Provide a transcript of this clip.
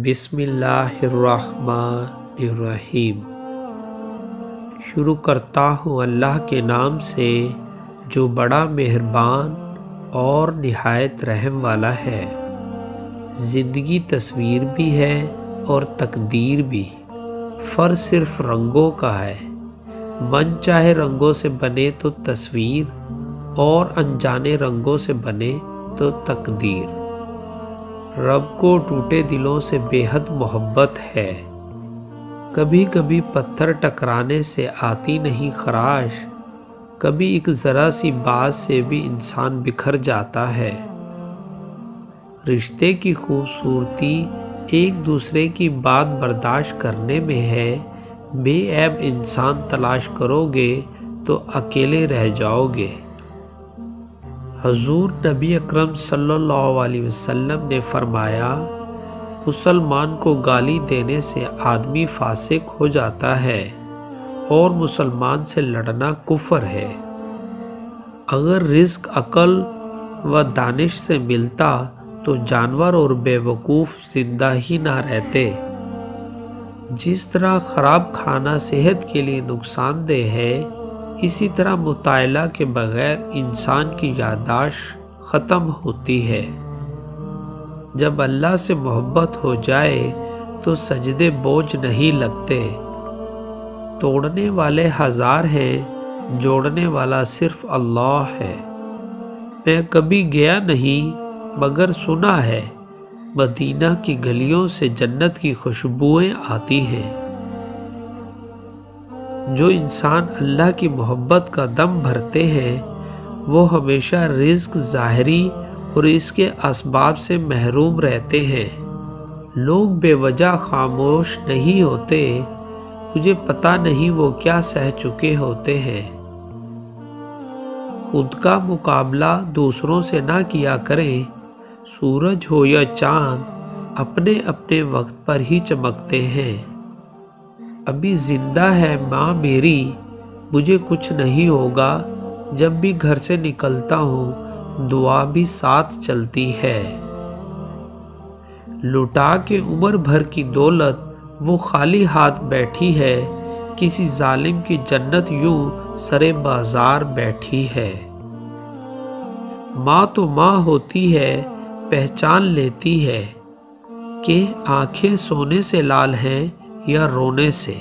بسم اللہ الرحمن الرحیم۔ شروع کرتا ہوں اللہ کے نام سے جو بڑا مہربان اور نہایت رحم والا ہے۔ زندگی تصویر بھی ہے اور تقدیر بھی، فرق صرف رنگوں کا ہے۔ من چاہے رنگوں سے بنے تو تصویر، اور انجانے رنگوں سے بنے تو تقدیر۔ رب کو ٹوٹے دلوں سے بے حد محبت ہے۔ کبھی کبھی پتھر ٹکرانے سے آتی نہیں خراش، کبھی ایک ذرا سی بات سے بھی انسان بکھر جاتا ہے۔ رشتے کی خوبصورتی ایک دوسرے کی بات برداشت کرنے میں ہے۔ بے عیب انسان تلاش کرو گے تو اکیلے رہ جاؤ گے۔ حضور نبی اکرم صلی اللہ علیہ وسلم نے فرمایا، مسلمان کو گالی دینے سے آدمی فاسق ہو جاتا ہے اور مسلمان سے لڑنا کفر ہے۔ اگر رزق عقل و دانش سے ملتا تو جانور اور بے وقوف زندہ ہی نہ رہتے۔ جس طرح خراب کھانا صحت کے لیے نقصان دہ ہے، اسی طرح مطالعہ کے بغیر انسان کی یادداشت ختم ہوتی ہے۔ جب اللہ سے محبت ہو جائے تو سجدے بوجھ نہیں لگتے۔ توڑنے والے ہزار ہیں، جوڑنے والا صرف اللہ ہے۔ میں کبھی گیا نہیں مگر سنا ہے، مدینہ کی گلیوں سے جنت کی خوشبوئیں آتی ہیں۔ جو انسان اللہ کی محبت کا دم بھرتے ہیں، وہ ہمیشہ رزق ظاہری اور اس کے اسباب سے محروم رہتے ہیں۔ لوگ بے وجہ خاموش نہیں ہوتے، مجھے پتہ نہیں وہ کیا سہ چکے ہوتے ہیں۔ خود کا مقابلہ دوسروں سے نہ کیا کریں۔ سورج ہو یا چاند اپنے اپنے وقت پر ہی چمکتے ہیں۔ ابھی زندہ ہے ماں میری، مجھے کچھ نہیں ہوگا، جب بھی گھر سے نکلتا ہوں دعا بھی ساتھ چلتی ہے۔ لٹا کے عمر بھر کی دولت وہ خالی ہاتھ بیٹھی ہے، کسی ظالم کی جنت یوں سرے بازار بیٹھی ہے۔ ماں تو ماں ہوتی ہے، پہچان لیتی ہے کہ آنکھیں سونے سے لال ہیں یا رونے سے۔